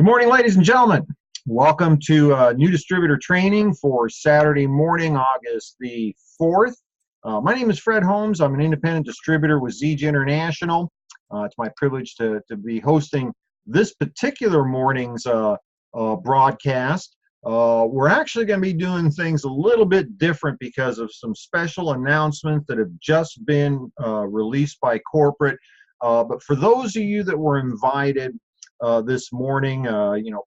Good morning, ladies and gentlemen. Welcome to new distributor training for Saturday morning, August the 4th. My name is Fred Holmes. I'm an independent distributor with Zija International. It's my privilege to be hosting this particular morning's broadcast. We're actually going to be doing things a little bit different because of some special announcements that have just been released by corporate. But for those of you that were invited this morning,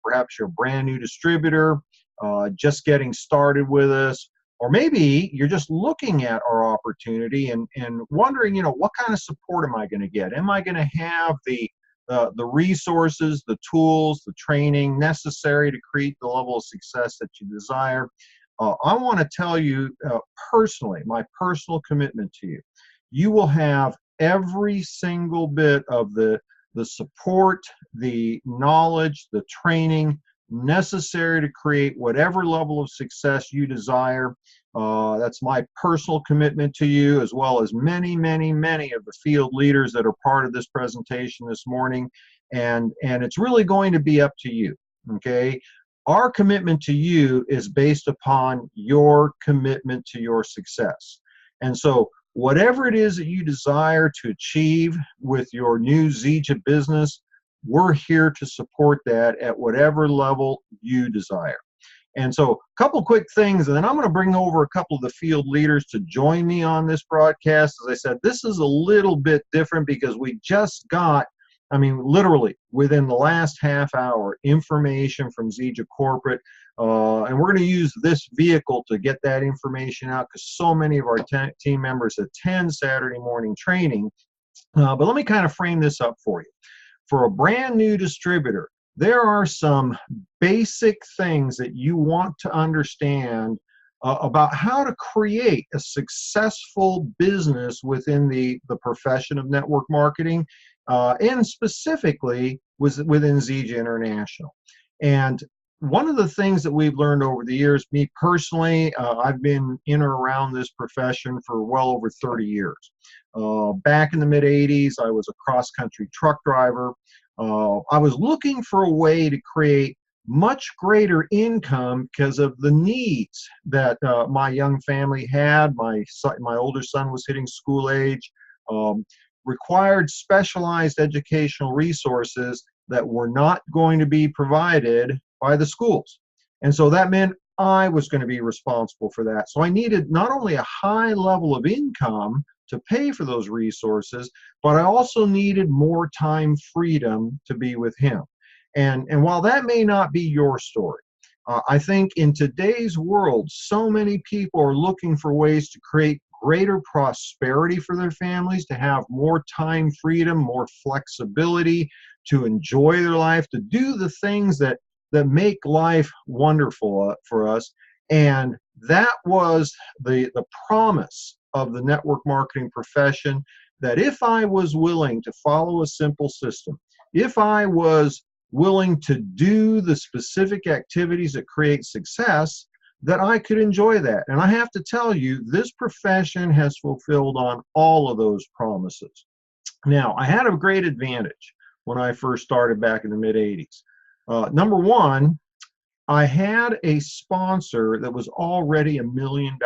perhaps you're a brand new distributor, just getting started with us, or maybe you're just looking at our opportunity and wondering, what kind of support am I going to get? Am I going to have the resources, the tools, the training necessary to create the level of success that you desire? I want to tell you personally, my personal commitment to you, you will have every single bit of the support, the knowledge, the training necessary to create whatever level of success you desire. That's my personal commitment to you, as well as many, many, many of the field leaders that are part of this presentation this morning. And it's really going to be up to you, okay? Our commitment to you is based upon your commitment to your success. And so whatever it is that you desire to achieve with your new Zija business, we're here to support that at whatever level you desire. And so a couple quick things, and then I'm going to bring over a couple of the field leaders to join me on this broadcast. As I said, this is a little bit different because we just got, literally within the last half hour, information from Zija Corporate. And we're going to use this vehicle to get that information out because so many of our team members attend Saturday morning training. But let me kind of frame this up for you. For a brand new distributor, there are some basic things that you want to understand about how to create a successful business within the profession of network marketing, and specifically within Zija International. And one of the things that we've learned over the years, me personally, I've been in or around this profession for well over 30 years. Back in the mid-'80s, I was a cross-country truck driver. I was looking for a way to create much greater income because of the needs that my young family had. My older son was hitting school age, required specialized educational resources that were not going to be provided by the schools. And so that meant I was going to be responsible for that. So I needed not only a high level of income to pay for those resources, but I also needed more time freedom to be with him. And while that may not be your story, I think in today's world, so many people are looking for ways to create greater prosperity for their families, to have more time freedom, more flexibility, to enjoy their life, to do the things that make life wonderful for us. And that was the promise of the network marketing profession, that if I was willing to follow a simple system, if I was willing to do the specific activities that create success, that I could enjoy that. And I have to tell you, this profession has fulfilled on all of those promises. Now, I had a great advantage when I first started back in the mid-'80s. Number one, I had a sponsor that was already $1 million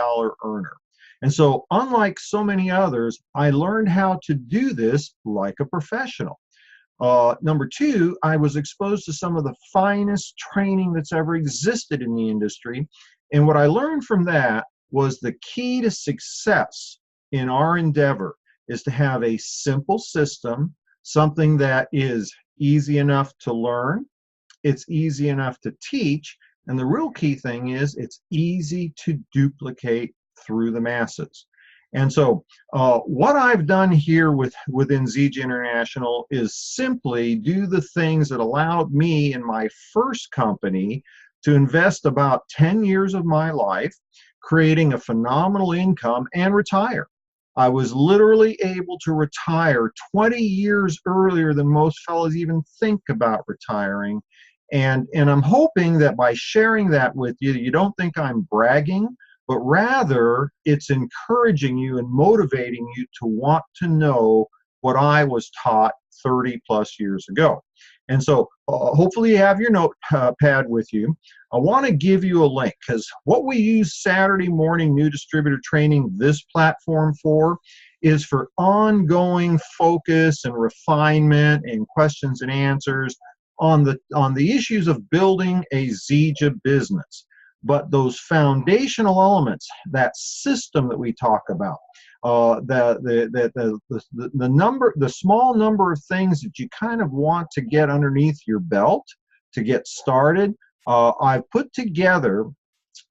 earner. And so, unlike so many others, I learned how to do this like a professional. Number two, I was exposed to some of the finest training that's ever existed in the industry. And what I learned from that was the key to success in our endeavor is to have a simple system, something that is easy enough to learn, it's easy enough to teach, and the real key thing is it's easy to duplicate through the masses. And so what I've done here within Zija International is simply do the things that allowed me in my first company to invest about 10 years of my life, creating a phenomenal income and retire. I was literally able to retire 20 years earlier than most fellows even think about retiring. And I'm hoping that by sharing that with you, you don't think I'm bragging, but rather it's encouraging you and motivating you to want to know what I was taught 30 plus years ago. And so hopefully you have your notepad with you. I want to give you a link, because what we use Saturday morning new distributor training, this platform, for is for ongoing focus and refinement and questions and answers on the issues of building a Zija business. But those foundational elements, that system that we talk about, the small number of things that you kind of want to get underneath your belt to get started, I've put together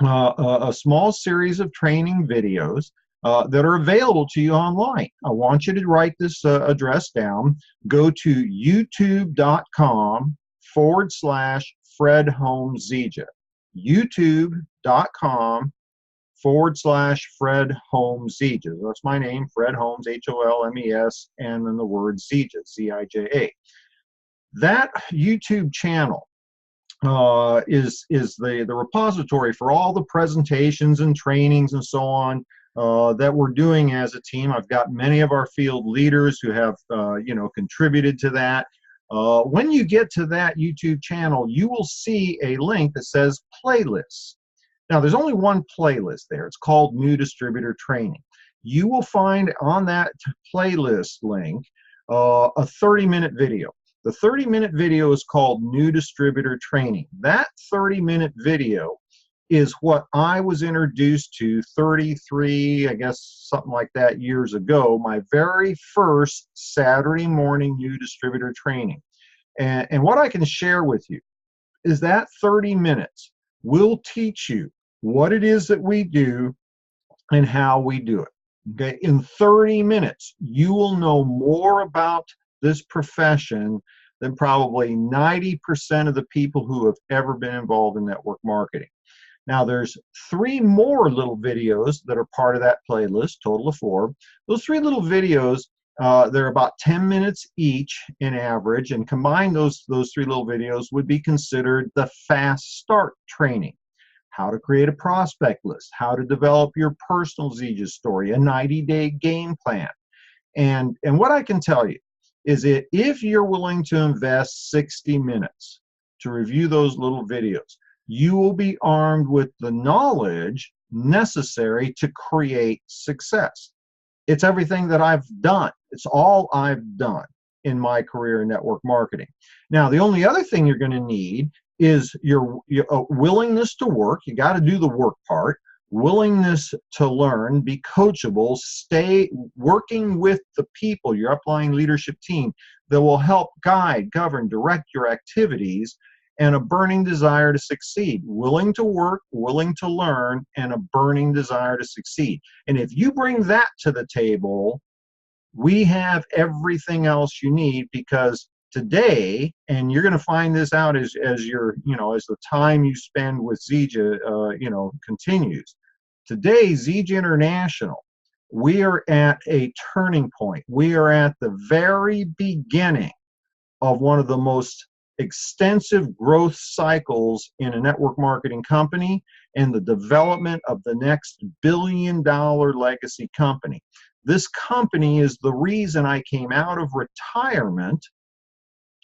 a small series of training videos that are available to you online. I want you to write this address down. Go to youtube.com/Fred Holmes Zija. youtube.com/Fred Holmes Zija. That's my name, Fred Holmes, Holmes, and then the word Zija, Z-I-J-A. That YouTube channel is the repository for all the presentations and trainings and so on that we're doing as a team. I've got many of our field leaders who have contributed to that. When you get to that YouTube channel, you will see a link that says playlists. Now, there's only one playlist there. It's called New Distributor Training. You will find on that playlist link a 30-minute video. The 30-minute video is called New Distributor Training. That 30-minute video is what I was introduced to 33, I guess, something like that, years ago, my very first Saturday morning new distributor training. And what I can share with you is that 30 minutes will teach you what it is that we do and how we do it. Okay? In 30 minutes, you will know more about this profession than probably 90% of the people who have ever been involved in network marketing. Now, there's 3 more little videos that are part of that playlist, total of 4. Those 3 little videos, they're about 10 minutes each in average, and combined those 3 little videos would be considered the fast start training. How to create a prospect list, how to develop your personal Zija story, a 90-day game plan. And what I can tell you is that if you're willing to invest 60 minutes to review those little videos, you will be armed with the knowledge necessary to create success. It's everything that I've done. It's all I've done in my career in network marketing. Now, the only other thing you're going to need is your willingness to work. You got to do the work part. Willingness to learn, be coachable, stay working with the people, your upline leadership team that will help guide, govern, direct your activities, and a burning desire to succeed. Willing to work, willing to learn, and a burning desire to succeed. And if you bring that to the table, we have everything else you need, because today, and you're going to find this out as the time you spend with Zija continues. Today, Zija International, we are at a turning point. We are at the very beginning of one of the most extensive growth cycles in a network marketing company and the development of the next billion-dollar legacy company. This company is the reason I came out of retirement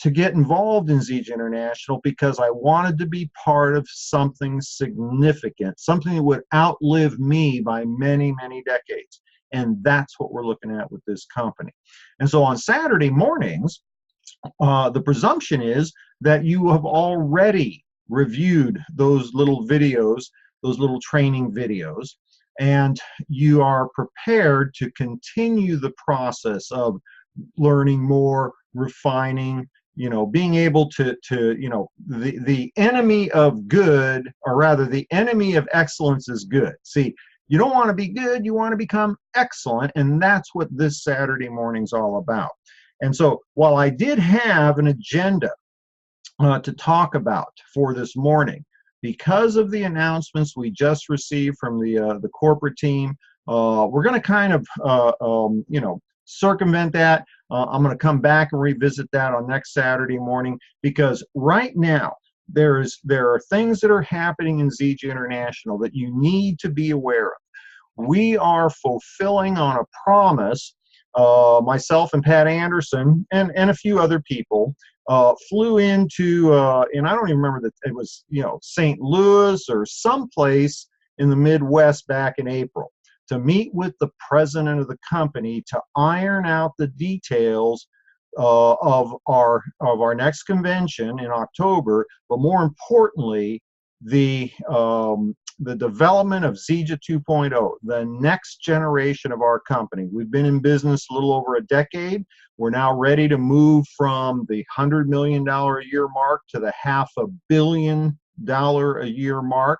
to get involved in Zija International, because I wanted to be part of something significant, something that would outlive me by many, many decades. And that's what we're looking at with this company. And so on Saturday mornings, the presumption is that you have already reviewed those little videos, those little training videos, and you are prepared to continue the process of learning more, refining, being able to the enemy of good, or rather the enemy of excellence, is good. See, you don't want to be good, you want to become excellent, and that's what this Saturday morning's all about. And so while I did have an agenda to talk about for this morning, because of the announcements we just received from the corporate team, we're going to kind of circumvent that. I'm going to come back and revisit that on next Saturday morning, because right now there are things that are happening in Zija International that you need to be aware of. We are fulfilling on a promise, myself and Pat Andersen and a few other people, flew into, and I don't even remember that it was, St. Louis or someplace in the Midwest back in April to meet with the president of the company to iron out the details of our next convention in October, but more importantly, the development of Zija 2.0, the next generation of our company. We've been in business a little over a decade. We're now ready to move from the $100 million a year mark to the $500 million a year mark.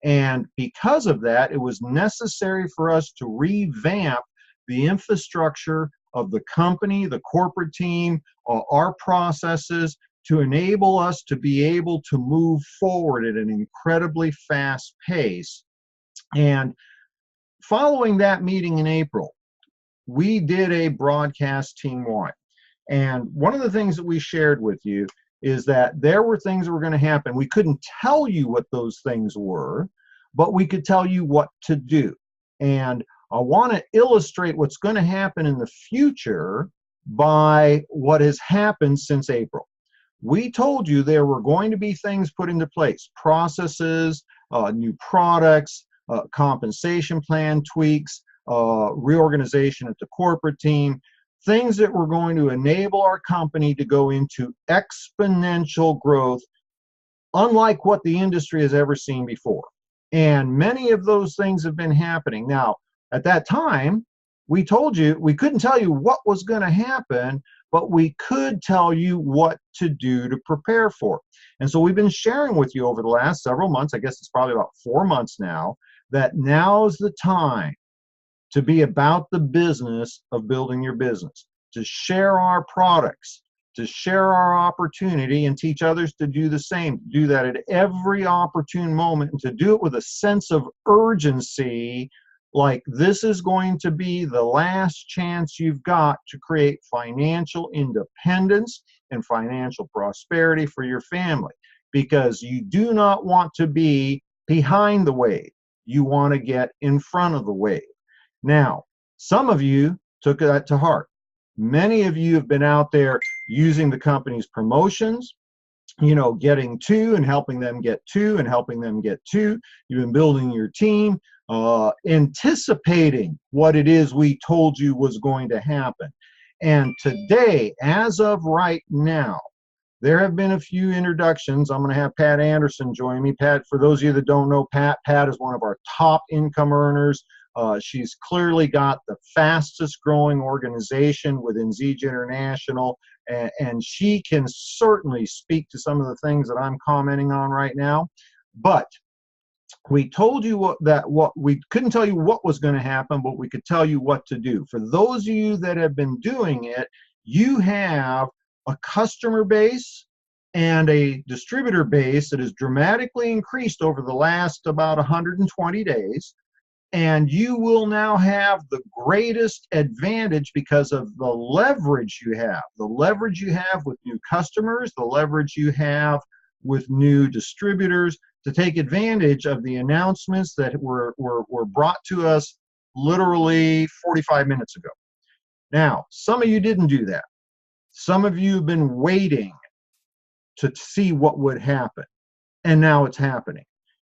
And because of that, it was necessary for us to revamp the infrastructure of the company, the corporate team, our processes, to enable us to be able to move forward at an incredibly fast pace. And following that meeting in April, we did a broadcast team-wide. And one of the things that we shared with you is that there were things that were going to happen. We couldn't tell you what those things were, but we could tell you what to do. And I want to illustrate what's going to happen in the future by what has happened since April. We told you there were going to be things put into place, processes, new products, compensation plan tweaks, reorganization at the corporate team, things that were going to enable our company to go into exponential growth, unlike what the industry has ever seen before. And many of those things have been happening. Now, at that time, we told you we couldn't tell you what was going to happen, but we could tell you what to do to prepare for it. And so we've been sharing with you over the last several months, I guess it's probably about 4 months now, that now's the time to be about the business of building your business, to share our products, to share our opportunity and teach others to do the same, to do that at every opportune moment, and to do it with a sense of urgency, like this is going to be the last chance you've got to create financial independence and financial prosperity for your family, because you do not want to be behind the wave. You want to get in front of the wave. Now, some of you took that to heart. Many of you have been out there using the company's promotions, getting to and helping them get to and helping them get to. You've been building your team, anticipating what it is we told you was going to happen. And today, as of right now, there have been a few introductions. I'm going to have Pat Andersen join me. Pat, for those of you that don't know Pat is one of our top income earners. She's clearly got the fastest growing organization within Zija International, and she can certainly speak to some of the things that I'm commenting on right now. But we told you what we couldn't tell you what was going to happen, but we could tell you what to do. For those of you that have been doing it, you have a customer base and a distributor base that has dramatically increased over the last about 120 days. And you will now have the greatest advantage because of the leverage you have. The leverage you have with new customers, the leverage you have with new distributors to take advantage of the announcements that were brought to us literally 45 minutes ago. Now, some of you didn't do that. Some of you have been waiting to see what would happen. And now it's happening.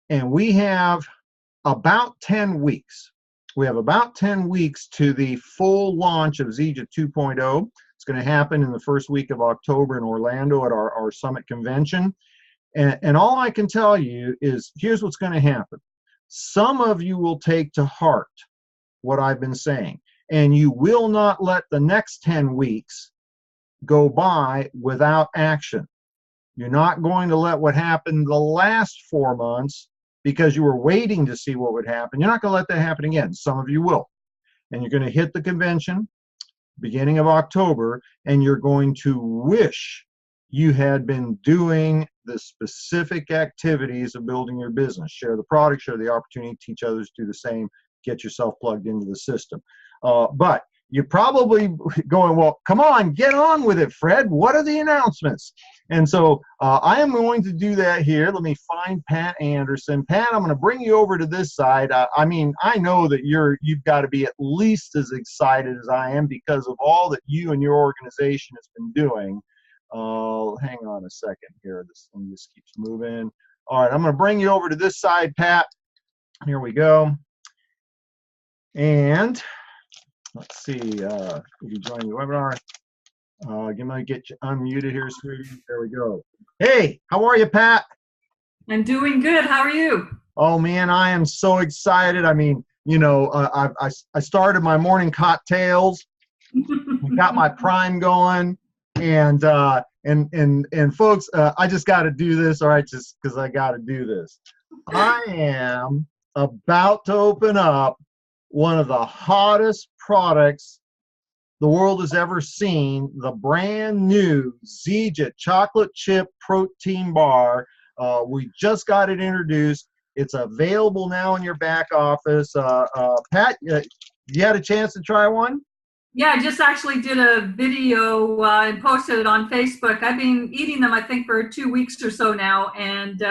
And we have about 10 weeks. We have about 10 weeks to the full launch of Zija 2.0. It's going to happen in the first week of October in Orlando at our summit convention. And all I can tell you is here's what's going to happen. Some of you will take to heart what I've been saying, and you will not let the next 10 weeks go by without action. You're not going to let what happened the last 4 months because you were waiting to see what would happen. You're not going to let that happen again. Some of you will. And you're going to hit the convention beginning of October, and you're going to wish you had been doing the specific activities of building your business. Share the product, share the opportunity, teach others to do the same, get yourself plugged into the system. But you're probably going, well, come on, get on with it, Fred. What are the announcements? And so I am going to do that here. Let me find Pat Andersen. Pat, I'm going to bring you over to this side. I mean, I know that you've got to be at least as excited as I am because of all that you and your organization has been doing. Hang on a second here. This one just keeps moving. All right, I'm going to bring you over to this side, Pat. Here we go. And let's see if you join the webinar. I'm going to get you unmuted here, sweetie. There we go. Hey, how are you, Pat? I'm doing good. How are you? Oh, man, I am so excited. I mean, you know, I started my morning cocktails. Got my prime going. And folks, I just got to do this, all right, just because I got to do this. I am about to open up one of the hottest products the world has ever seen, the brand new Zija chocolate chip protein bar. We just got it introduced. It's available now in your back office. Pat, you had a chance to try one? Yeah, I just actually did a video and posted it on Facebook. I've been eating them, I think, for 2 weeks or so now, and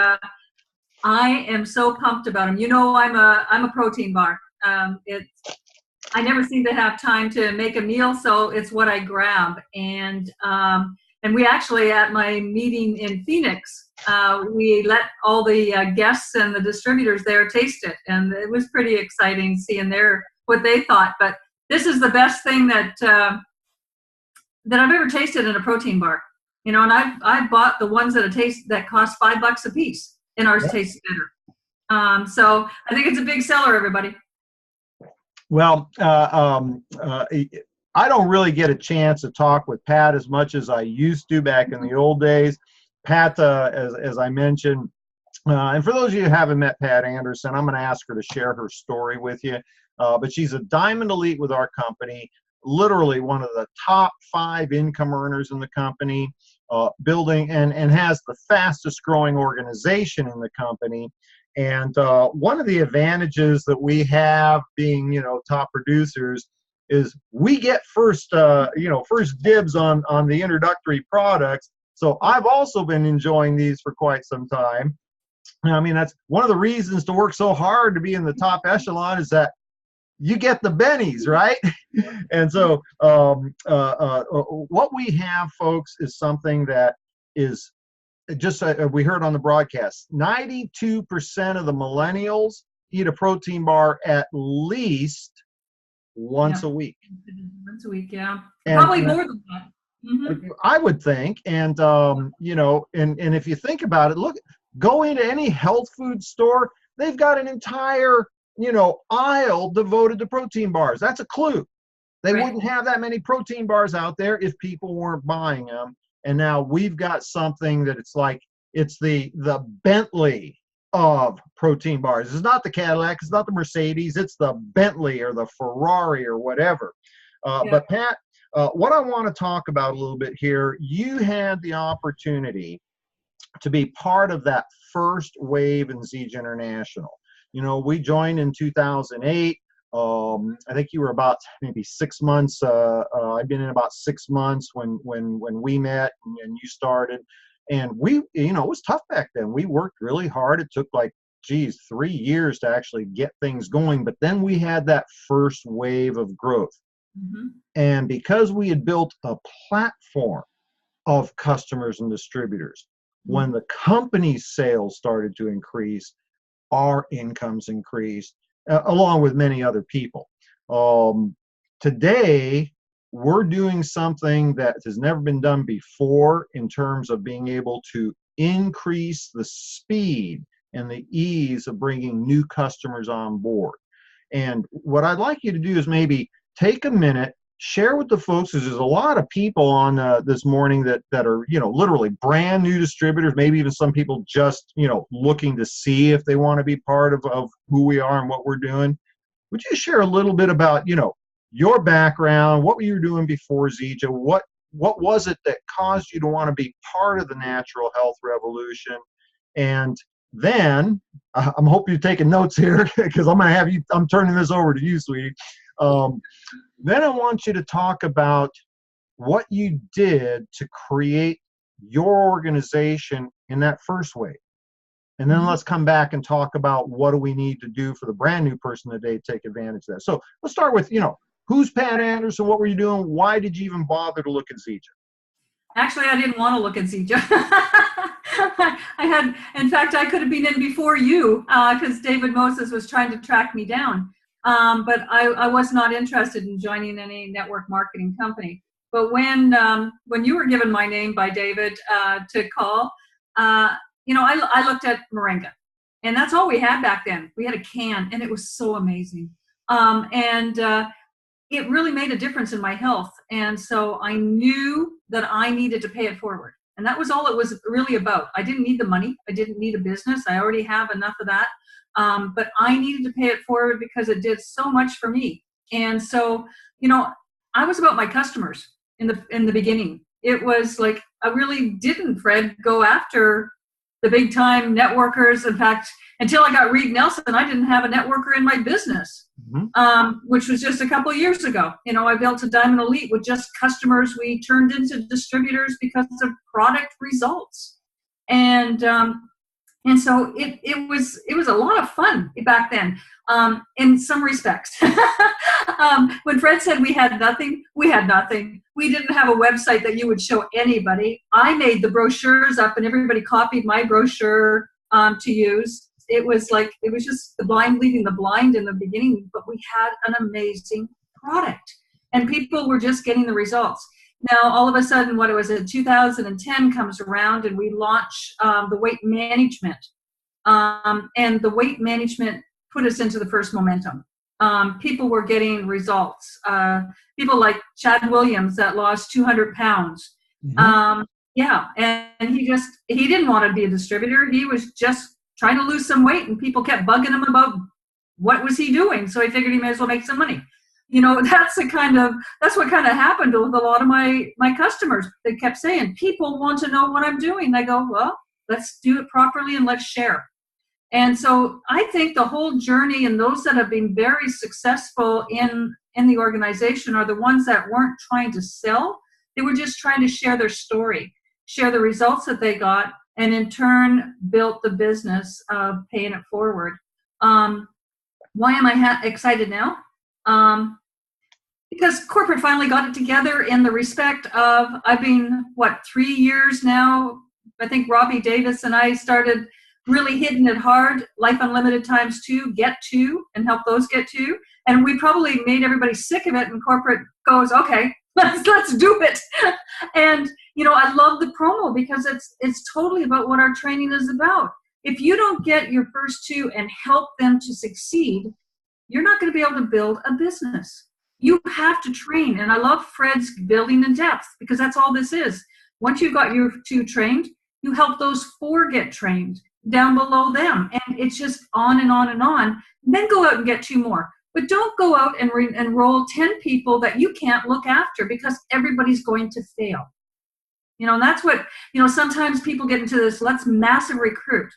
I am so pumped about them. You know, I'm a protein bar. I never seem to have time to make a meal, so it's what I grab. And we actually, at my meeting in Phoenix, we let all the guests and the distributors there taste it, and it was pretty exciting seeing what they thought. But this is the best thing that I've ever tasted in a protein bar. You know, and I've bought the ones that cost $5 a piece, and ours tastes better. So I think it's a big seller, everybody. Well, I don't really get a chance to talk with Pat as much as I used to back in the old days. Pat, as I mentioned, and for those of you who haven't met Pat Andersen, I'm going to ask her to share her story with you. But she's a Diamond Elite with our company, literally one of the top 5 income earners in the company, building and has the fastest growing organization in the company. And one of the advantages that we have being, you know, top producers is we get first dibs on the introductory products. So I've also been enjoying these for quite some time. I mean, that's one of the reasons to work so hard to be in the top echelon is that you get the bennies, right? And so what we have, folks, is something that is just we heard on the broadcast, 92% of the millennials eat a protein bar at least once a week. Once a week, yeah. And, probably more than that. Mm-hmm. I would think. And, you know, and if you think about it, look, go into any health food store, they've got an entire, you know, aisle devoted to protein bars. That's a clue. They wouldn't have that many protein bars out there if people weren't buying them. And now we've got something that it's like, it's the Bentley of protein bars. It's not the Cadillac, it's not the Mercedes, it's the Bentley or the Ferrari or whatever. But Pat, what I want to talk about a little bit here, you had the opportunity to be part of that first wave in Zija International. You know, we joined in 2008. I think you were about maybe 6 months. I've been in about 6 months when we met and you started. And we, you know, it was tough back then. We worked really hard. It took like, 3 years to actually get things going. But then we had that first wave of growth. Mm-hmm. And because we had built a platform of customers and distributors, mm-hmm. when the company's sales started to increase, our incomes increased. Along with many other people. Today, we're doing something that has never been done before in terms of being able to increase the speed and the ease of bringing new customers on board. And what I'd like you to do is maybe take a minute, share with the folks, because there's a lot of people on this morning that are, you know, literally brand new distributors, maybe even some people just, you know, looking to see if they want to be part of who we are and what we're doing. Would you share a little bit about, you know, your background, what were you doing before Zija? What was it that caused you to want to be part of the natural health revolution? And then, I'm hoping you're taking notes here because I'm turning this over to you, sweetie. Then I want you to talk about what you did to create your organization in that first wave. And then let's come back and talk about what do we need to do for the brand new person today to take advantage of that. So let's start with, you know, who's Pat Andersen? What were you doing? Why did you even bother to look at Zija? Actually, I didn't want to look at Zija. In fact, I could have been in before you because David Moses was trying to track me down. But I was not interested in joining any network marketing company. But when you were given my name by David to call, I looked at Moringa, and that's all we had back then. We had a can, and it was so amazing. It really made a difference in my health. And so I knew that I needed to pay it forward. And that was all it was really about. I didn't need the money. I didn't need a business. I already have enough of that. But I needed to pay it forward because it did so much for me. And so, I was about my customers in the beginning. It was like, I really didn't, Fred, go after the big time networkers. In fact, until I got Reed Nelson, I didn't have a networker in my business, which was just a couple of years ago. I built a Diamond Elite with just customers we turned into distributors because of product results. And so it was a lot of fun back then, in some respects. When Fred said we had nothing, we had nothing. We didn't have a website that you would show anybody. I made the brochures up, and everybody copied my brochure to use. It was just the blind leading the blind in the beginning, but we had an amazing product, and people were just getting the results. Now, all of a sudden, 2010 comes around, and we launch the weight management. And the weight management put us into the first momentum. People were getting results. People like Chad Williams that lost 200 pounds. And he didn't want to be a distributor. He was just trying to lose some weight, and people kept bugging him about what was he doing. So he figured he may as well make some money. That's what kind of happened with a lot of my customers. They kept saying, people want to know what I'm doing. I go, well, let's do it properly and let's share. And so I think the whole journey, and those that have been very successful in the organization, are the ones that weren't trying to sell. They were just trying to share their story, share the results that they got, and in turn built the business of paying it forward. Why am I excited now? Because corporate finally got it together in the respect of, I've been, 3 years now. I think Robbie Davis and I started really hitting it hard, Life Unlimited ×2, Get To, and help those get to. And we probably made everybody sick of it, and corporate goes, okay, let's do it. And, I love the promo because it's totally about what our training is about. If you don't get your first two and help them to succeed, you're not going to be able to build a business. You have to train. And I love Fred's building in depth, because that's all this is. Once you've got your two trained, you help those 4 get trained down below them. And it's just on and on and on. And then go out and get 2 more. But don't go out and enroll 10 people that you can't look after, because everybody's going to fail. And that's what, sometimes people get into this, let's massive recruit.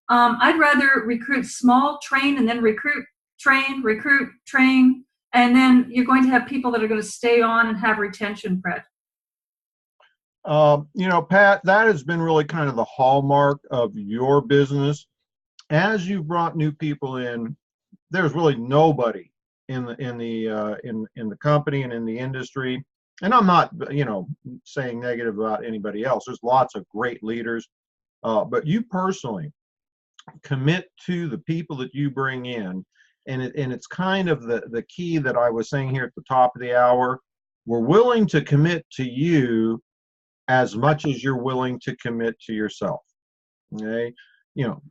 I'd rather recruit small, train, and then recruit, train, and then you're going to have people that are going to stay on and have retention, Fred. Pat, that has been really kind of the hallmark of your business. As you brought new people in, there's really nobody in the company and in the industry. And I'm not, saying negative about anybody else. There's lots of great leaders, but you personally commit to the people that you bring in, and it's kind of the key that I was saying here at the top of the hour. We're willing to commit to you as much as you're willing to commit to yourself. Okay,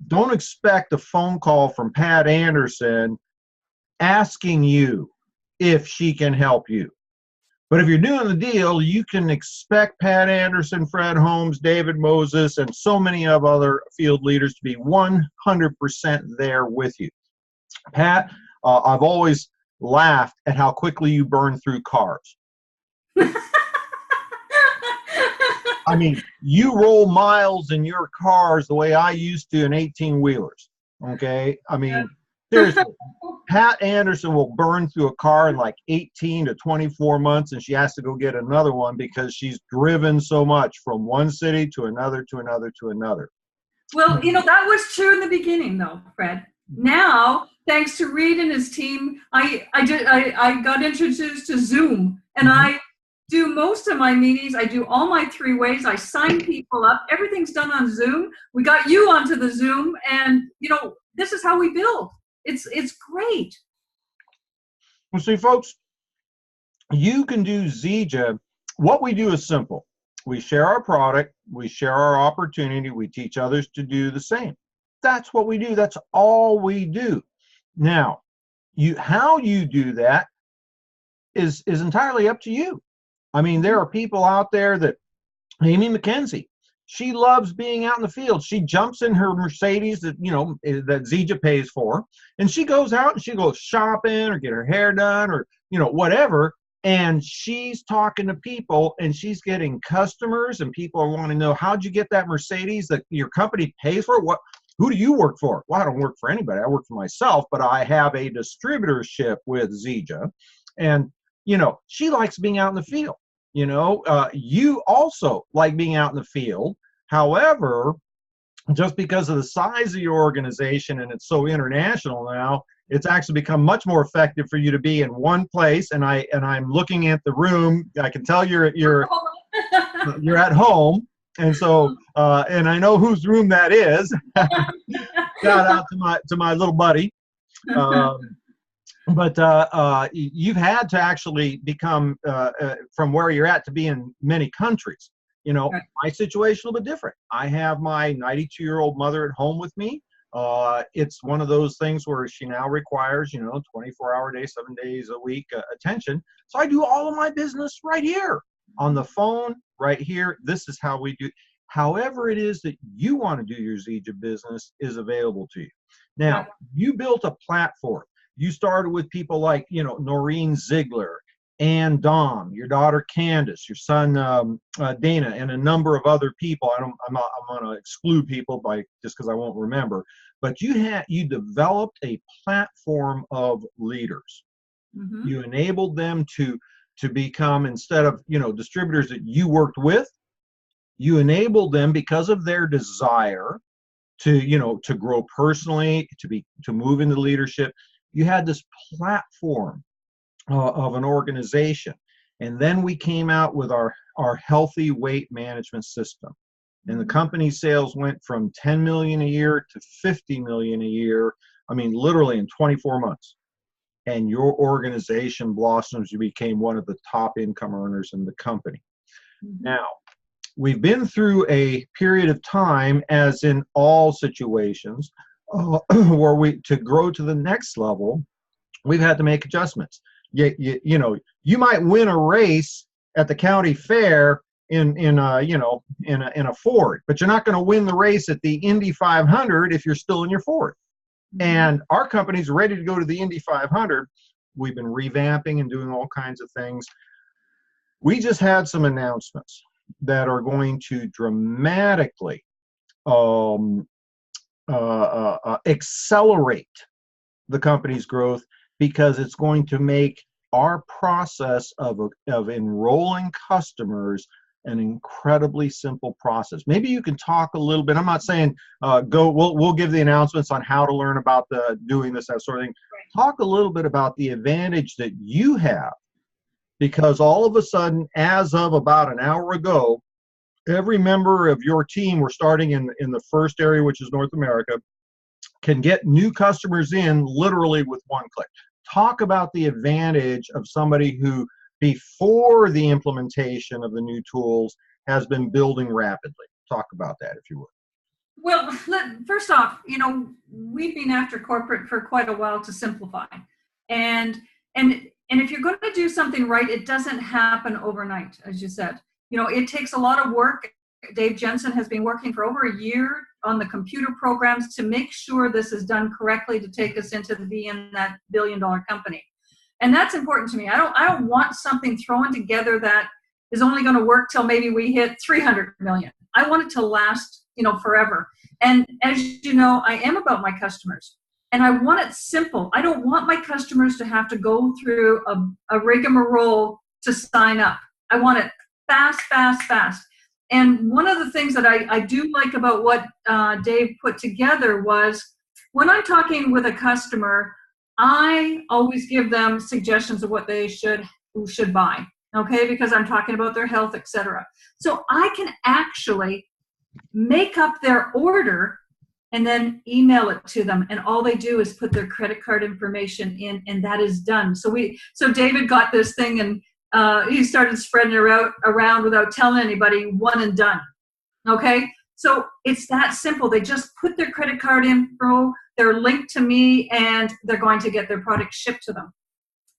don't expect a phone call from Pat Andersen asking you if she can help you. But if you're doing the deal, you can expect Pat Andersen, Fred Holmes, David Moses, and so many of other field leaders to be 100% there with you. Pat, I've always laughed at how quickly you burn through cars. I mean, you roll miles in your cars the way I used to in 18-wheelers, okay? I mean, seriously, Pat Andersen will burn through a car in like 18 to 24 months, and she has to go get another one because she's driven so much from one city to another, to another, to another. Well, that was true in the beginning, though, Fred. Now, thanks to Reed and his team, I got introduced to Zoom, and I do most of my meetings. I do all my 3 ways. I sign people up. Everything's done on Zoom. We got you onto the Zoom, and this is how we build. It's great. Well, see, folks, you can do Zija. What we do is simple. We share our product, we share our opportunity, we teach others to do the same. That's what we do. That's all we do. Now, how you do that is entirely up to you. I mean, there are people out there that, Amy McKenzie, she loves being out in the field. She jumps in her Mercedes that Zija pays for, and she goes out and she goes shopping or get her hair done or whatever. And she's talking to people, and she's getting customers, and people are wanting to know, how'd you get that Mercedes that your company pays for? Who do you work for? Well, I don't work for anybody. I work for myself, but I have a distributorship with Zija. And, she likes being out in the field. You also like being out in the field. However, just because of the size of your organization and it's so international now, it's actually become much more effective for you to be in one place. And I'm looking at the room. I can tell you're at home. And so, and I know whose room that is. Shout out to my little buddy. But you've had to actually become from where you're at to be in many countries. Right. My situation is a little bit different. I have my 92-year-old mother at home with me. It's one of those things where she now requires, 24-hour day, 7 days a week attention. So I do all of my business right here on the phone, right here. This is how we do. However it is that you want to do your Zija business is available to you. Now, you built a platform. You started with people like, Noreen Ziegler, and Dom, your daughter Candace, your son Dana, and a number of other people. I'm going to exclude people just because I won't remember. But you developed a platform of leaders. Mm-hmm. You enabled them to become, instead of distributors that you worked with, you enabled them because of their desire to grow personally, to move into leadership. You had this platform of an organization. And then we came out with our healthy weight management system. And the company sales went from 10 million a year to 50 million a year. I mean, literally in 24 months. And your organization blossoms. You became one of the top income earners in the company. Mm-hmm. Now, we've been through a period of time, as in all situations, where to grow to the next level, we've had to make adjustments. You might win a race at the county fair in a Ford, but you're not going to win the race at the Indy 500 if you're still in your Ford. Mm-hmm. And our company's ready to go to the Indy 500. We've been revamping and doing all kinds of things. We just had some announcements that are going to dramatically accelerate the company's growth, because it's going to make our process of enrolling customers an incredibly simple process. Maybe you can talk a little bit. I'm not saying we'll give the announcements on how to learn about doing this, that sort of thing. Right. Talk a little bit about the advantage that you have, because all of a sudden, as of about an hour ago, every member of your team, we're starting in the first area, which is North America, can get new customers in literally with one click. Talk about the advantage of somebody who, before the implementation of the new tools, has been building rapidly. Talk about that, if you would. Well, first off, we've been after corporate for quite a while to simplify. And if you're going to do something right, it doesn't happen overnight, as you said. It takes a lot of work. Dave Jensen has been working for over a year on the computer programs to make sure this is done correctly to take us into being that billion-dollar company. And that's important to me. I don't want something thrown together that is only going to work till maybe we hit 300 million. I want it to last, forever. And as you know, I am about my customers. And I want it simple. I don't want my customers to have to go through a rigmarole to sign up. I want it fast, fast, fast. And one of the things that I do like about what Dave put together was, when I'm talking with a customer, I always give them suggestions of what they should buy. okay, because I'm talking about their health, etc. So I can actually make up their order and then email it to them, and all they do is put their credit card information in, and that is done. So David got this thing, and he started spreading it around without telling anybody, one and done. Okay, so it's that simple. They just put their credit card info, they're linked to me, and they're going to get their product shipped to them.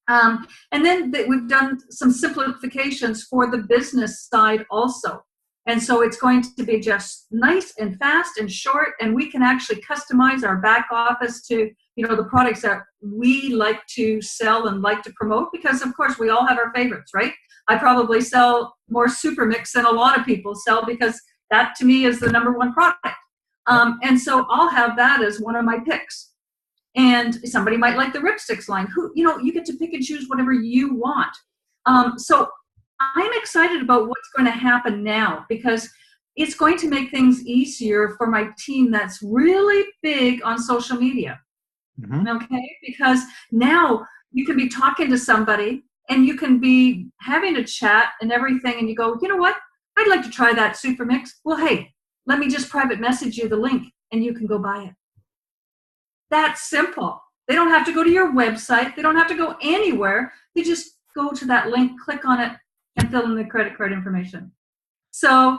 And then we've done some simplifications for the business side also. And so it's going to be just nice and fast and short, and we can actually customize our back office to, the products that we like to sell and like to promote, because of course we all have our favorites, right? I probably sell more Super Mix than a lot of people sell, because that to me is the number one product. And so I'll have that as one of my picks. And somebody might like the Ripsticks line. You get to pick and choose whatever you want. So I'm excited about what's going to happen now, because it's going to make things easier for my team that's really big on social media. Mm-hmm. Okay? Because now you can be talking to somebody and you can be having a chat and everything, and you go, you know what? I'd like to try that Super Mix. Well, hey, let me just private message you the link and you can go buy it. That's simple. They don't have to go to your website. They don't have to go anywhere. They just go to that link, click on it, and fill in the credit card information. So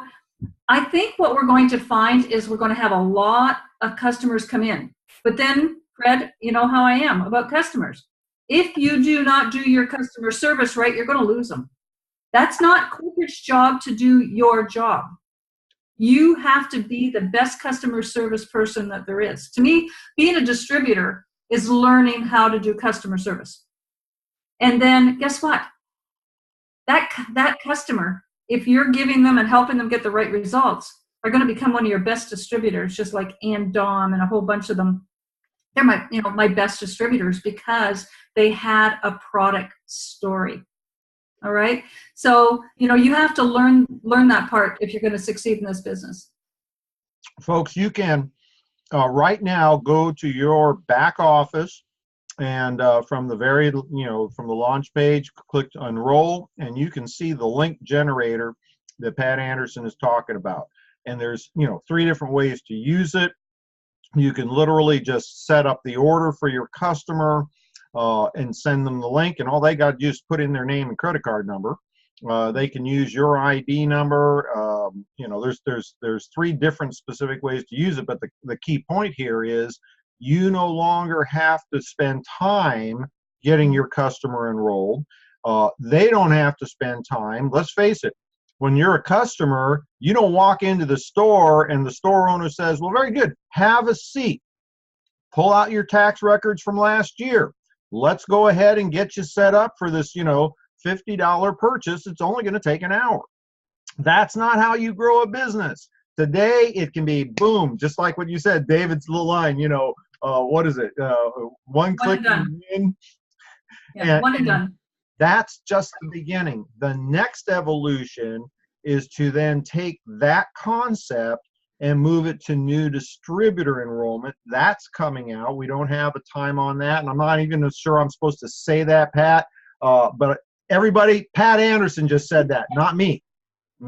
I think what we're going to find is we're going to have a lot of customers come in. But then, Fred, you know how I am about customers. If you do not do your customer service right, you're going to lose them. That's not corporate's job to do your job. You have to be the best customer service person that there is. To me, being a distributor is learning how to do customer service. And then guess what? That customer, if you're giving them and helping them get the right results, are going to become one of your best distributors, just like Ann Dom and a whole bunch of them. They're my best distributors because they had a product story. All right. So, you have to learn that part if you're going to succeed in this business. Folks, you can right now go to your back office and from the from the launch page, click enroll, and you can see the link generator that Pat Andersen is talking about. And there's, 3 different ways to use it. You can literally just set up the order for your customer and send them the link, and all they got to do is put in their name and credit card number. They can use your ID number. There's 3 different specific ways to use it, but the key point here is you no longer have to spend time getting your customer enrolled. They don't have to spend time. Let's face it, when you're a customer, you don't walk into the store and the store owner says, well, very good, have a seat. Pull out your tax records from last year. Let's go ahead and get you set up for this, $50 purchase. It's only going to take an hour. That's not how you grow a business. Today, it can be boom, just like what you said, David's little line, what is it? One click and win. Yeah, one and done. That's just the beginning. The next evolution is to then take that concept and move it to new distributor enrollment. That's coming out. We don't have a time on that, and I'm not even sure I'm supposed to say that, Pat. But everybody, Pat Andersen just said that, not me.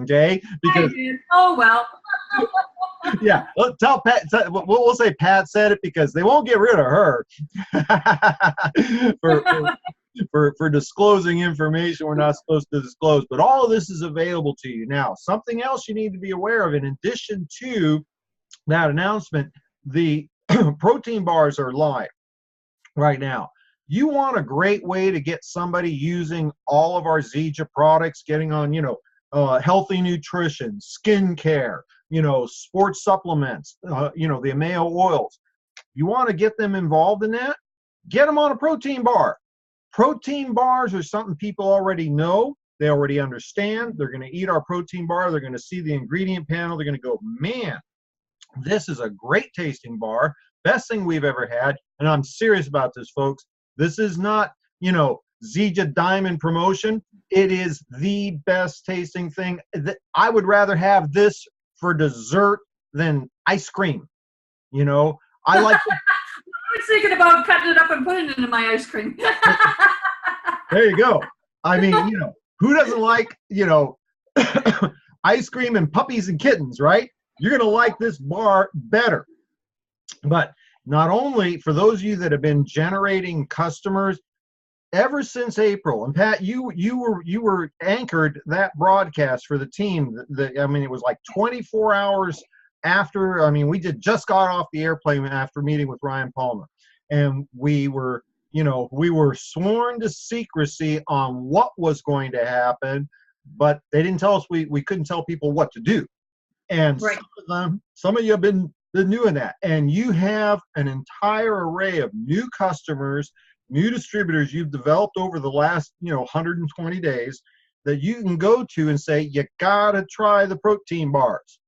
Okay? Because oh well. Yeah, tell Pat. We'll say Pat said it because they won't get rid of her for disclosing information we're not supposed to disclose. But all of this is available to you now. Something else you need to be aware of, in addition to that announcement, the protein bars are live right now. You want a great way to get somebody using all of our Zija products, getting on, healthy nutrition, skincare, sports supplements, the amino oils. You want to get them involved in that? Get them on a protein bar. Protein bars are something people already know. They already understand. They're going to eat our protein bar. They're going to see the ingredient panel. They're going to go, man, this is a great tasting bar. Best thing we've ever had. And I'm serious about this, folks. This is not, Zija Diamond promotion. It is the best tasting thing. I would rather have this for dessert than ice cream. I like I was thinking about cutting it up and putting it in my ice cream. There you go. I mean, Who doesn't like, ice cream and puppies and kittens, right? You're going to like this bar better. But not only for those of you that have been generating customers ever since April, and Pat, you were anchored that broadcast for the team. It was like 24 hours after. We just got off the airplane after meeting with Ryan Palmer, and we were sworn to secrecy on what was going to happen, but they didn't tell us. We couldn't tell people what to do, and right. some of you have been doing that, and you have an entire array of new customers, new distributors you've developed over the last 120 days that you can go to and say, you gotta try the protein bars.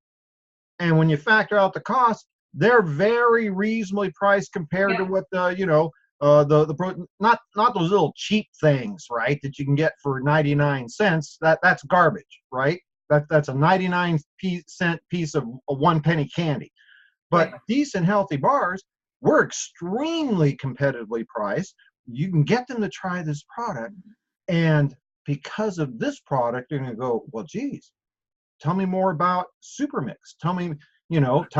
And when you factor out the cost, they're very reasonably priced compared to what the protein, not those little cheap things, right, that you can get for 99 cents. That's garbage, right? That's a 99-cent piece of a 1 penny candy. But decent, healthy bars, we're extremely competitively priced. You can get them to try this product. And because of this product, they're going to go, well, geez, tell me more about Supermix. Tell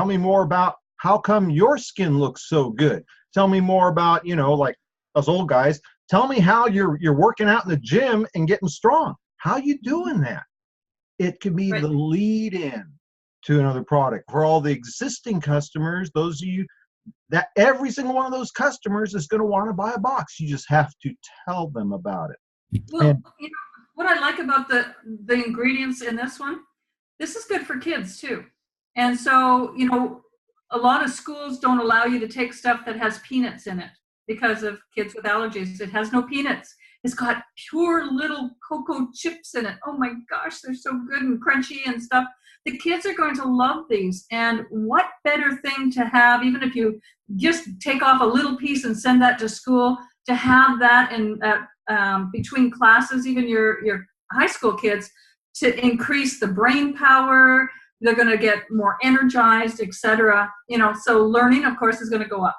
me more about how come your skin looks so good. Tell me more about, like us old guys, tell me how you're working out in the gym and getting strong. How you doing that? It could be the lead in to another product. For all the existing customers, those of you that every single one of those customers is going to want to buy a box. You just have to tell them about it. Well, what I like about the ingredients in this one, this is good for kids too. And so, a lot of schools don't allow you to take stuff that has peanuts in it because of kids with allergies. It has no peanuts. It's got pure little cocoa chips in it. Oh my gosh, they're so good and crunchy and stuff. The kids are going to love these. And what better thing to have, even if you just take off a little piece and send that to school, to have that in between classes, even your high school kids, to increase the brain power. They're going to get more energized, etc. So learning, of course, is going to go up.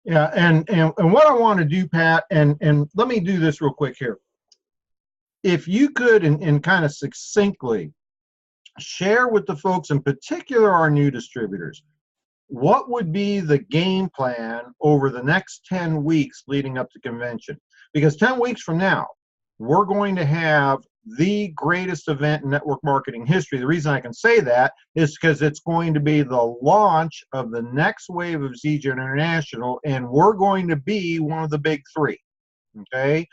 Yeah, and what I want to do, Pat, and let me do this real quick here. If you could, and kind of succinctly, share with the folks, in particular our new distributors, what would be the game plan over the next 10 weeks leading up to convention? Because 10 weeks from now, we're going to have the greatest event in network marketing history. The reason I can say that is because it's going to be the launch of the next wave of Zija International, and we're going to be one of the big three. Okay,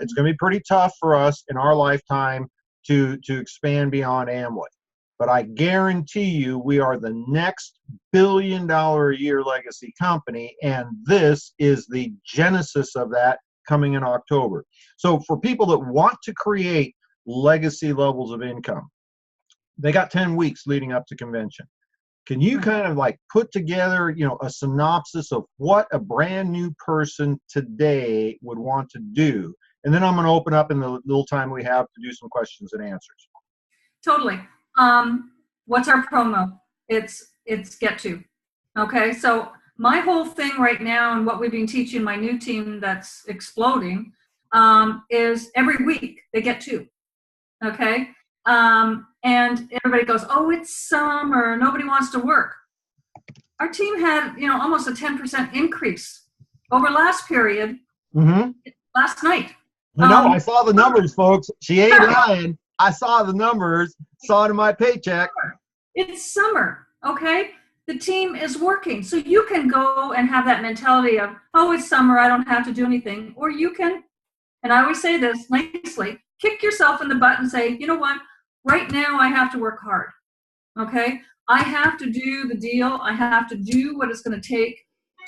it's going to be pretty tough for us in our lifetime to expand beyond Amway, but I guarantee you we are the next billion-dollar-a-year legacy company, and this is the genesis of that coming in October. So for people that want to create legacy levels of income, they got 10 weeks leading up to convention. Can you kind of like put together, a synopsis of what a brand new person today would want to do? And then I'm going to open up in the little time we have to do some questions and answers. Totally. What's our promo? It's get to. Okay, so my whole thing right now, and what we've been teaching my new team that's exploding, is every week they get to. Okay, and everybody goes, oh, it's summer, nobody wants to work. Our team had, almost a 10% increase over last period. Last night. I saw the numbers, folks. She ain't lying. I saw the numbers, saw it in my paycheck. It's summer, okay? The team is working. So you can go and have that mentality of, oh, it's summer, I don't have to do anything. Or you can, and I always say this nicely, kick yourself in the butt and say, you know what? Right now I have to work hard, okay? I have to do the deal. I have to do what it's going to take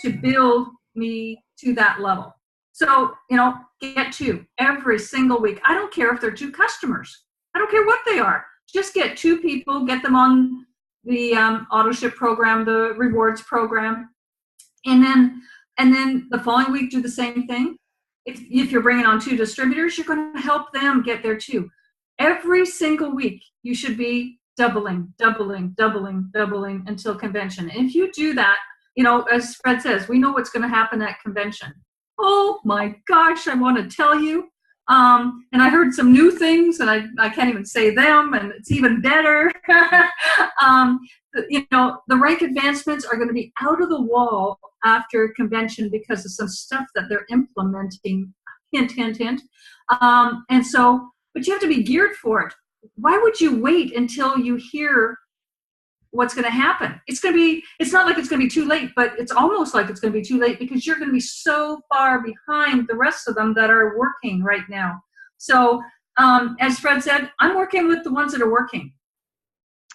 to build me to that level. So, get to every single week. I don't care if they're 2 customers. I don't care what they are. Just get 2 people, get them on the auto ship program, the rewards program. And then the following week, do the same thing. If you're bringing on 2 distributors, you're going to help them get there too. Every single week, you should be doubling until convention. And if you do that, as Fred says, we know what's going to happen at convention. Oh my gosh, I want to tell you, And I heard some new things, and I can't even say them, and it's even better. The rank advancements are going to be out of the wall after convention because of some stuff that they're implementing. Hint, hint, hint. And so, but you have to be geared for it. Why would you wait until you hear what's going to happen? It's not like it's going to be too late, but it's almost like it's going to be too late because you're going to be so far behind the rest of them that are working right now. So, as Fred said, I'm working with the ones that are working,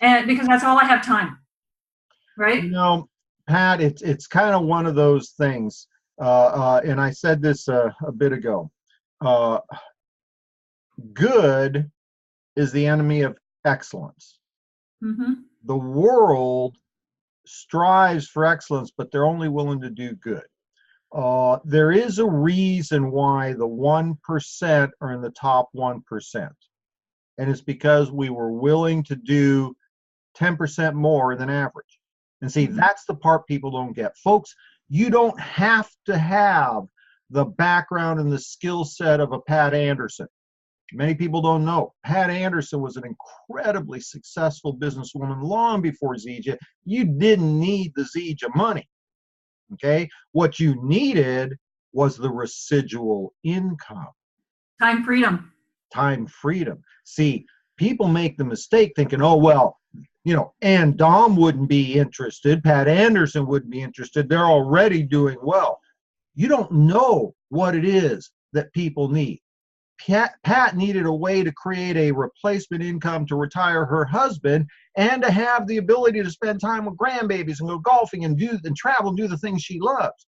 and because that's all I have time, right? Pat, it's kind of one of those things, and I said this a bit ago. Good is the enemy of excellence. Mm-hmm. The world strives for excellence, but they're only willing to do good. There is a reason why the 1% are in the top 1%. And it's because we were willing to do 10% more than average. And see, that's the part people don't get. Folks, you don't have to have the background and the skill set of a Pat Andersen. Many people don't know. Pat Andersen was an incredibly successful businesswoman long before Zija. You didn't need the Zija money. Okay? What you needed was the residual income. Time freedom. Time freedom. See, people make the mistake thinking, oh, well, Ann Dom wouldn't be interested. Pat Andersen wouldn't be interested. They're already doing well. You don't know what it is that people need. Pat needed a way to create a replacement income to retire her husband and to have the ability to spend time with grandbabies and go golfing and travel and do the things she loves.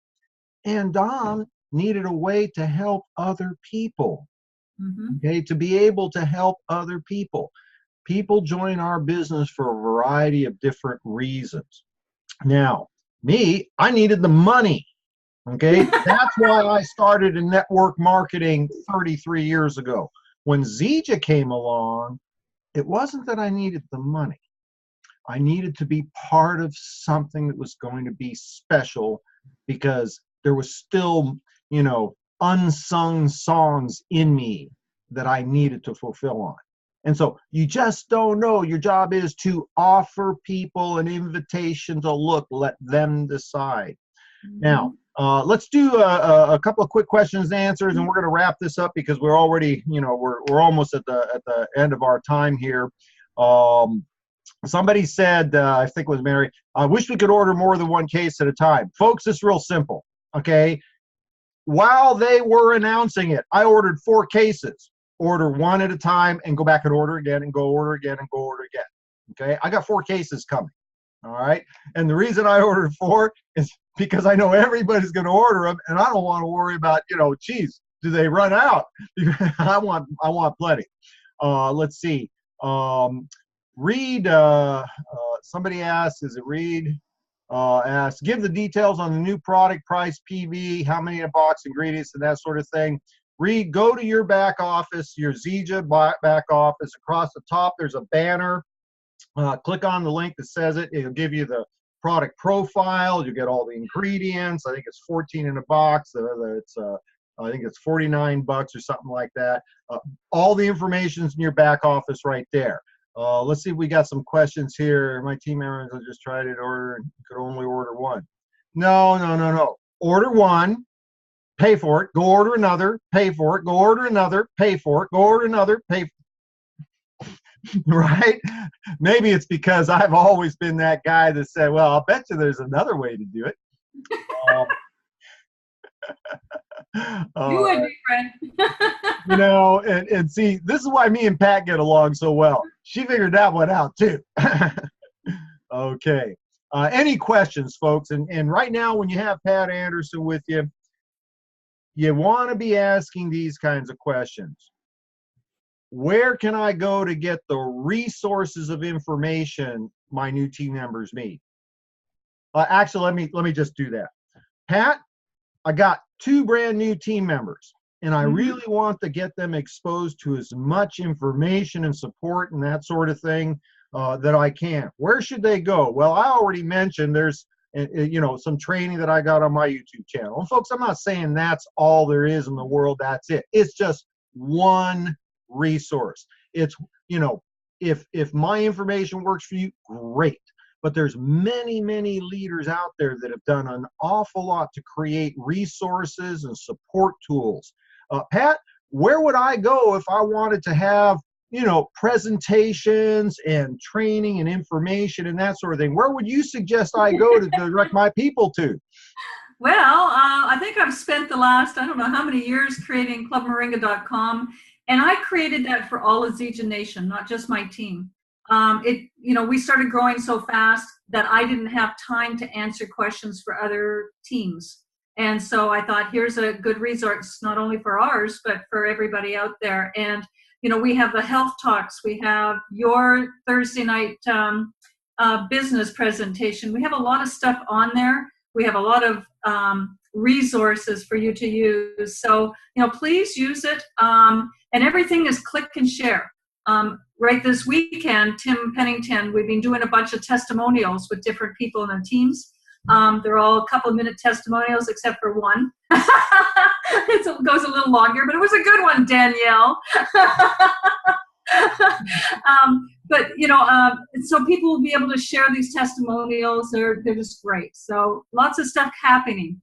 And Dom needed a way to help other people. Okay, to be able to help other people. People join our business for a variety of different reasons. Now, I needed the money. Okay, that's why I started in network marketing 33 years ago. When Zija came along, it wasn't that I needed the money. I needed to be part of something that was going to be special because there was still, unsung songs in me that I needed to fulfill on. And so you just don't know. Your job is to offer people an invitation to look, let them decide. Now, let's do a couple of quick questions and answers, and we're going to wrap this up because we're already, we're almost at the end of our time here. Somebody said, I think it was Mary, I wish we could order more than one case at a time. Folks, it's real simple, okay? While they were announcing it, I ordered 4 cases. Order one at a time and go back and order again and go order again and go order again, okay? I got 4 cases coming, all right? And the reason I ordered 4 is because I know everybody's going to order them, and I don't want to worry about, geez, do they run out? I want plenty. Let's see. Reed, somebody asked, is it Reed? Asked, give the details on the new product, price, PV, how many in a box, ingredients, and that sort of thing. Reed, go to your back office, your Zija back office. Across the top, there's a banner. Click on the link that says it. It'll give you the product profile. You get all the ingredients. I think it's 14 in a box. I think it's $49 or something like that. All the information's in your back office right there. Let's see if we got some questions here. My team members have just tried it. Could only order one. No. Order one, pay for it. Go order another, pay for it. Go order another, pay for it. Go order another, pay for it. Right? Maybe it's because I've always been that guy that said, well, I'll bet you there's another way to do it. You would be, friend. And see, this is why me and Pat get along so well. She figured that one out too. Okay. Any questions, folks? And right now, when you have Pat Andersen with you, you want to be asking these kinds of questions. Where can I go to get the resources of information my new team members need? Actually, let me just do that. Pat, I got 2 brand new team members, and I really want to get them exposed to as much information and support and that sort of thing that I can. Where should they go? Well, I already mentioned there's some training that I got on my YouTube channel. And folks, I'm not saying that's all there is in the world. That's it. It's just one resource. It's, you know, if my information works for you, great. But there's many, many leaders out there that have done an awful lot to create resources and support tools. Pat, where would I go if I wanted to have, you know, presentations and training and information and that sort of thing? Where would you suggest I go to direct my people to? Well, I think I've spent the last, I don't know how many years creating clubmoringa.com, and I created that for all of Zija Nation, not just my team. We started growing so fast that I didn't have time to answer questions for other teams. And so I thought, here's a good resource, not only for ours, but for everybody out there. And, you know, we have the health talks, we have your Thursday night business presentation. We have a lot of stuff on there. We have a lot of resources for you to use. So, you know, please use it. And everything is click and share. Right this weekend, Tim Pennington, we've been doing a bunch of testimonials with different people in the teams. They're all a couple-minute testimonials, except for one. It goes a little longer, but it was a good one, Danielle. But, you know, so people will be able to share these testimonials. They're just great. So lots of stuff happening.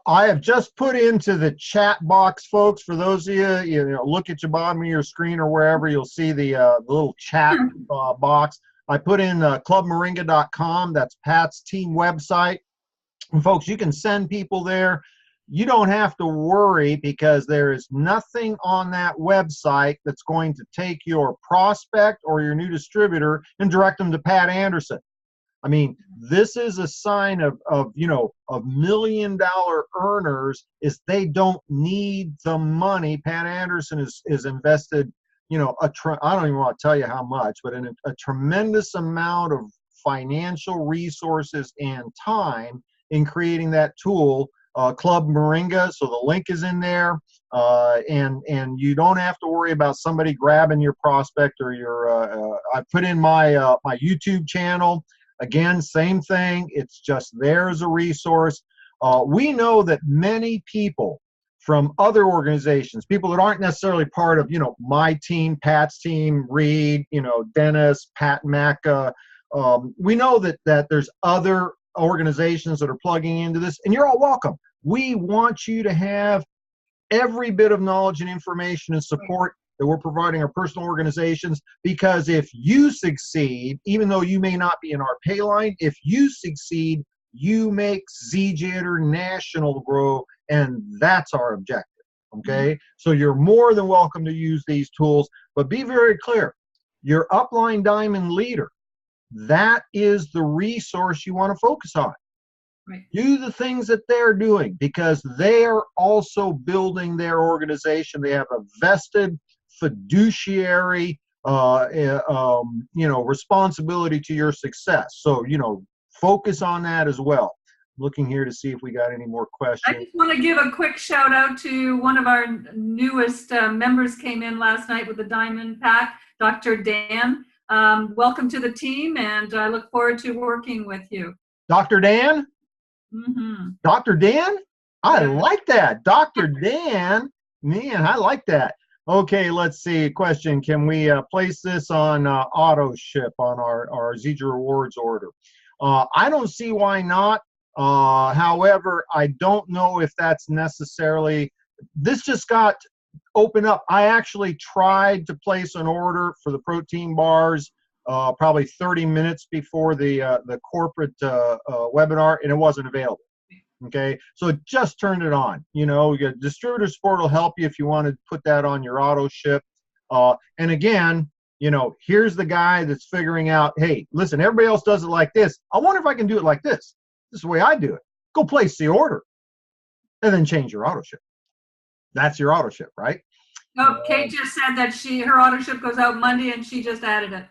I have just put into the chat box, folks. For those of you, you know, look at your bottom of your screen or wherever, you'll see the little chat box. I put in clubmoringa.com. That's Pat's team website. And folks, you can send people there. You don't have to worry, because there is nothing on that website that's going to take your prospect or your new distributor and direct them to Pat Andersen. I mean, this is a sign of you know, of million-dollar earners, is they don't need the money. Pat Andersen is invested, you know, I don't even want to tell you how much, but in a tremendous amount of financial resources and time in creating that tool, Club Moringa. So the link is in there, and you don't have to worry about somebody grabbing your prospect or your. I put in my my YouTube channel. Again, same thing. It's just there as a resource. We know that many people from other organizations, people that aren't necessarily part of, you know, my team, Pat's team, Reed, you know, Dennis, Pat Macca. We know that there's other organizations that are plugging into this, and you're all welcome. We want you to have every bit of knowledge and information and support that we're providing our personal organizations, because if you succeed, even though you may not be in our pay line, if you succeed, you make Zija International grow, and that's our objective, okay? So you're more than welcome to use these tools, but be very clear, your upline diamond leader, that is the resource you want to focus on. Right. Do the things that they're doing, because they are also building their organization. They have a vested fiduciary you know, responsibility to your success. So, you know, focus on that as well. Looking here to see if we got any more questions. I just want to give a quick shout out to one of our newest members, came in last night with the Diamond Pack, Dr. Dan. Welcome to the team, and I look forward to working with you. Dr. Dan? Mm-hmm. Dr. Dan? I like that. Dr. Dan, man, I like that. Okay, let's see. Question: can we place this on auto ship on our Zija Rewards order? I don't see why not. However, I don't know if that's necessarily. This just got opened up. I actually tried to place an order for the protein bars probably 30 minutes before the corporate webinar, and it wasn't available. Okay, so it just turned it on. You know, your distributor support will help you if you want to put that on your auto ship. And again, you know, here's the guy that's figuring out, hey, listen, everybody else does it like this. I wonder if I can do it like this. This is the way I do it. Go place the order and then change your auto ship. That's your auto ship, right? Oh, Kate just said that her auto ship goes out Monday, and she just added it.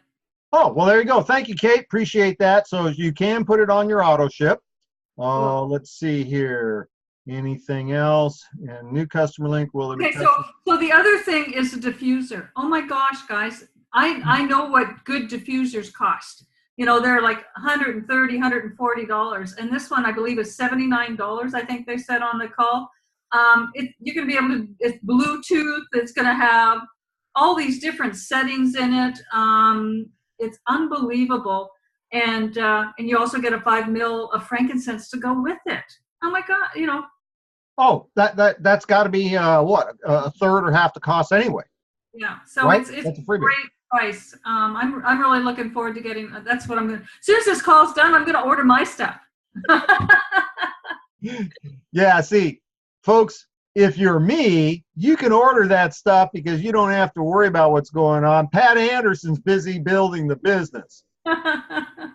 Oh, well, there you go. Thank you, Kate. Appreciate that. So you can put it on your auto ship. Let's see here. Anything else? And new customer link will. Okay, so the other thing is a diffuser. Oh my gosh, guys, I know what good diffusers cost. You know, they're like $130, $140, and this one I believe is $79. I think they said on the call. You're going to be able to, it's Bluetooth, it's going to have all these different settings in it. It's unbelievable. And you also get a 5 mil of frankincense to go with it. Oh my God, you know. Oh, that's got to be what, a third or half the cost anyway. Yeah, so right? it's That's a a freebie. great price. I'm really looking forward to getting. That's what I'm gonna. As soon as this call's done, I'm gonna order my stuff. Yeah, see, folks, if you're me, you can order that stuff because you don't have to worry about what's going on. Pat Andersen's busy building the business. I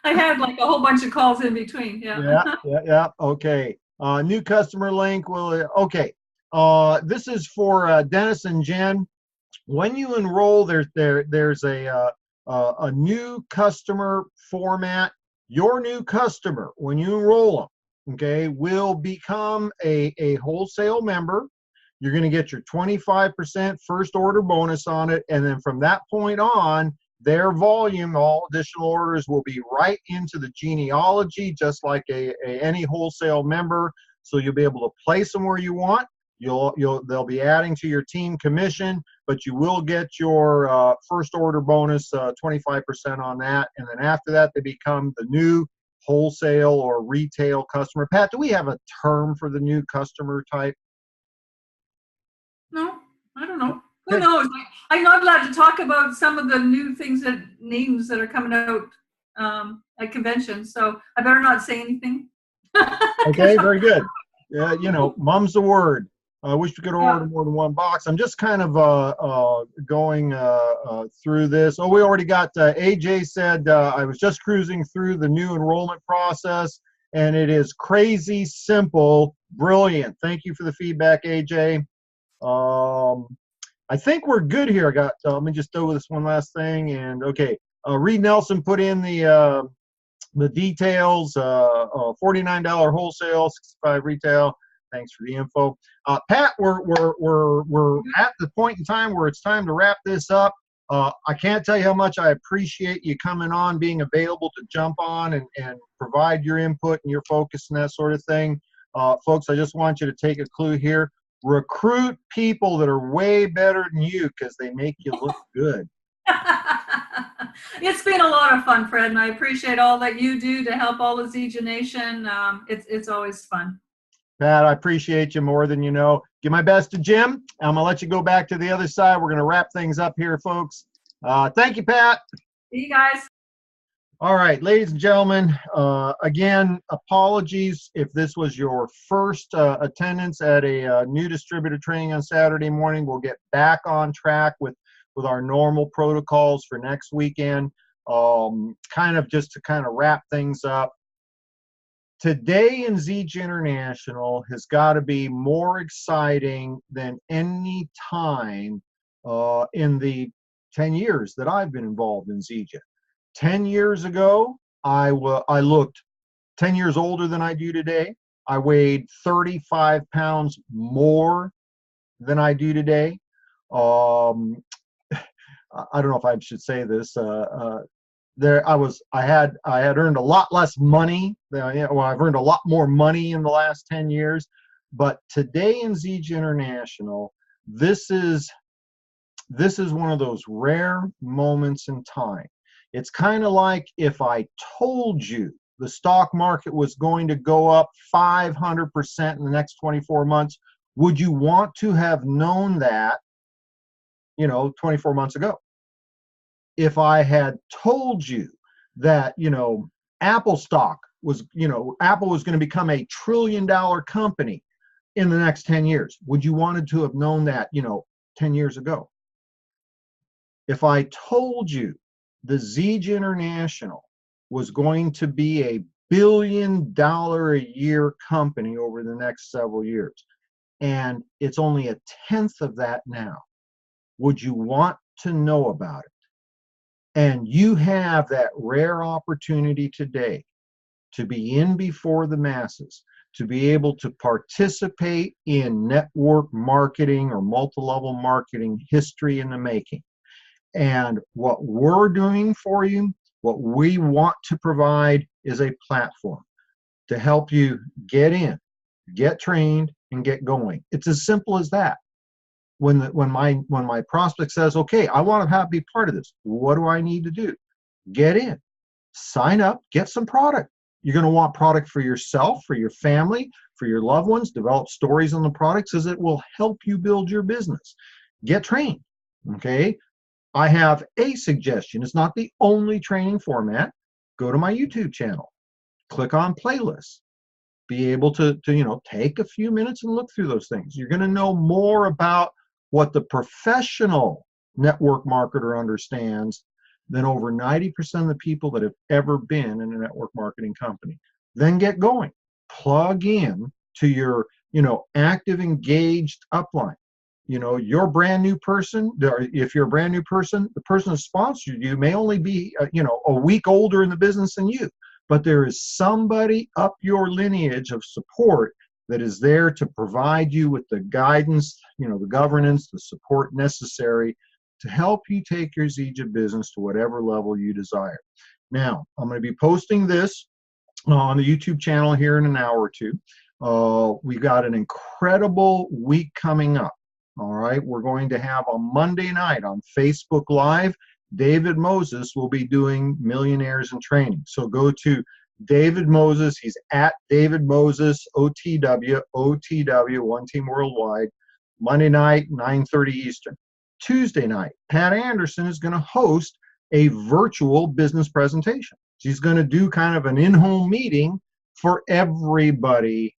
had like a whole bunch of calls in between. Yeah. Yeah. Okay. New customer link will. Okay. This is for Dennis and Jen. When you enroll, there's a new customer format. Your new customer, when you enroll them, okay, will become a wholesale member. You're going to get your 25% first order bonus on it, and then from that point on, their volume, all additional orders will be right into the genealogy, just like any wholesale member. So you'll be able to place them where you want. They'll be adding to your team commission, but you will get your first order bonus, 25% on that. And then after that, they become the new wholesale or retail customer. Pat, do we have a term for the new customer type? No, I don't know. Okay. Who knows? I'm not allowed to talk about some of the new names that are coming out at conventions, so I better not say anything. Okay, very good. You know, mum's the word. I wish we could order more than one box. I'm just kind of going through this. Oh, we already got, AJ said, I was just cruising through the new enrollment process, and it is crazy simple, brilliant. Thank you for the feedback, AJ. I think we're good here. I got, let me just throw this one last thing. And okay, Reed Nelson put in the details, $49 wholesale, $65 retail. Thanks for the info. Pat, we're at the point in time where it's time to wrap this up. I can't tell you how much I appreciate you coming on, being available to jump on and provide your input and your focus and that sort of thing. Folks, I just want you to take a clue here. Recruit people that are way better than you because they make you look good. It's been a lot of fun, Fred, and I appreciate all that you do to help all the Zija Nation. It's always fun. Pat, I appreciate you more than you know. Give my best to Jim. I'm going to let you go back to the other side. We're going to wrap things up here, folks. Thank you, Pat. See you guys. All right, ladies and gentlemen, again, apologies if this was your first attendance at a new distributor training on Saturday morning. We'll get back on track with our normal protocols for next weekend. Kind of just to kind of wrap things up. Today in Zija International has got to be more exciting than any time in the 10 years that I've been involved in Zija. 10 years ago, I looked 10 years older than I do today. I weighed 35 pounds more than I do today. I don't know if I should say this. I had earned a lot less money. Well, I've earned a lot more money in the last 10 years. But today in Zija International, this is one of those rare moments in time. It's kind of like if I told you the stock market was going to go up 500% in the next 24 months, would you want to have known that, 24 months ago? If I had told you that, Apple stock was, Apple was going to become a $1 trillion company in the next 10 years, would you wanted to have known that, 10 years ago? If I told you the Zija International was going to be a $1 billion a year company over the next several years, and it's only a tenth of that now, would you want to know about it? And you have that rare opportunity today to be in before the masses, to be able to participate in network marketing or multi-level marketing history in the making. And what we're doing for you, what we want to provide is a platform to help you get in, get trained, and get going. It's as simple as that. When my prospect says, okay, I want to be part of this, what do I need to do? Get in, sign up, get some product. You're going to want product for yourself, for your family, for your loved ones. Develop stories on the products because it will help you build your business. Get trained. Okay. I have a suggestion. It's not the only training format. Go to my YouTube channel, click on playlists, be able to take a few minutes and look through those things. You're going to know more about what the professional network marketer understands than over 90% of the people that have ever been in a network marketing company. Then get going. Plug in to your, active, engaged upline. You're a brand new person. If you're a brand new person, the person who sponsored you may only be, a week older in the business than you, but there is somebody up your lineage of support that is there to provide you with the guidance, the governance, the support necessary to help you take your Zija business to whatever level you desire. Now, I'm going to be posting this on the YouTube channel here in an hour or two. We've got an incredible week coming up. All right, we're going to have on Monday night on Facebook Live, David Moses will be doing Millionaires in Training. So go to David Moses. He's at David Moses, OTW, One Team Worldwide, Monday night, 9:30 Eastern. Tuesday night, Pat Andersen is going to host a virtual business presentation. She's going to do kind of an in-home meeting for everybody.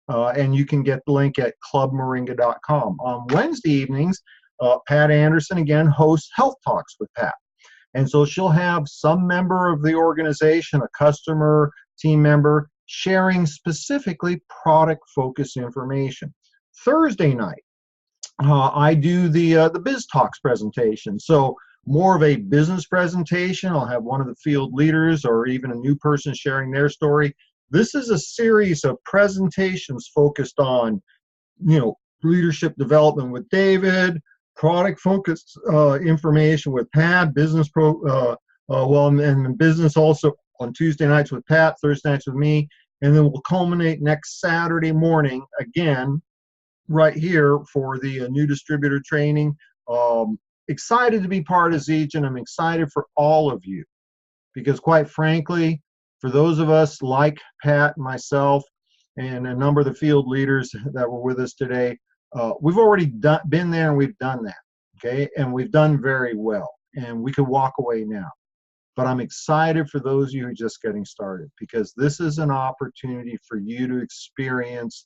And you can get the link at clubmoringa.com. On Wednesday evenings, Pat Andersen again hosts Health Talks with Pat. And so she'll have some member of the organization, a customer, team member, sharing specifically product-focused information. Thursday night, I do the Biz Talks presentation. So more of a business presentation. I'll have one of the field leaders or even a new person sharing their story. This is a series of presentations focused on, leadership development with David, product-focused information with Pat, business and business also on Tuesday nights with Pat, Thursday nights with me, and then we'll culminate next Saturday morning again, right here for the new distributor training. Excited to be part of Zija, and I'm excited for all of you because, quite frankly, for those of us like Pat, myself, and a number of the field leaders that were with us today, we've already been there and we've done that, okay? And we've done very well, and we could walk away now. But I'm excited for those of you who are just getting started because this is an opportunity for you to experience,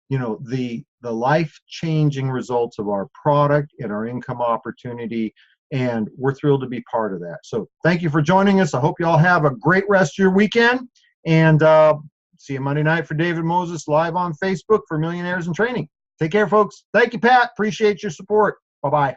the life-changing results of our product and our income opportunity. And we're thrilled to be part of that. So thank you for joining us. I hope you all have a great rest of your weekend. And see you Monday night for David Moses live on Facebook for Millionaires in Training. Take care, folks. Thank you, Pat. Appreciate your support. Bye-bye.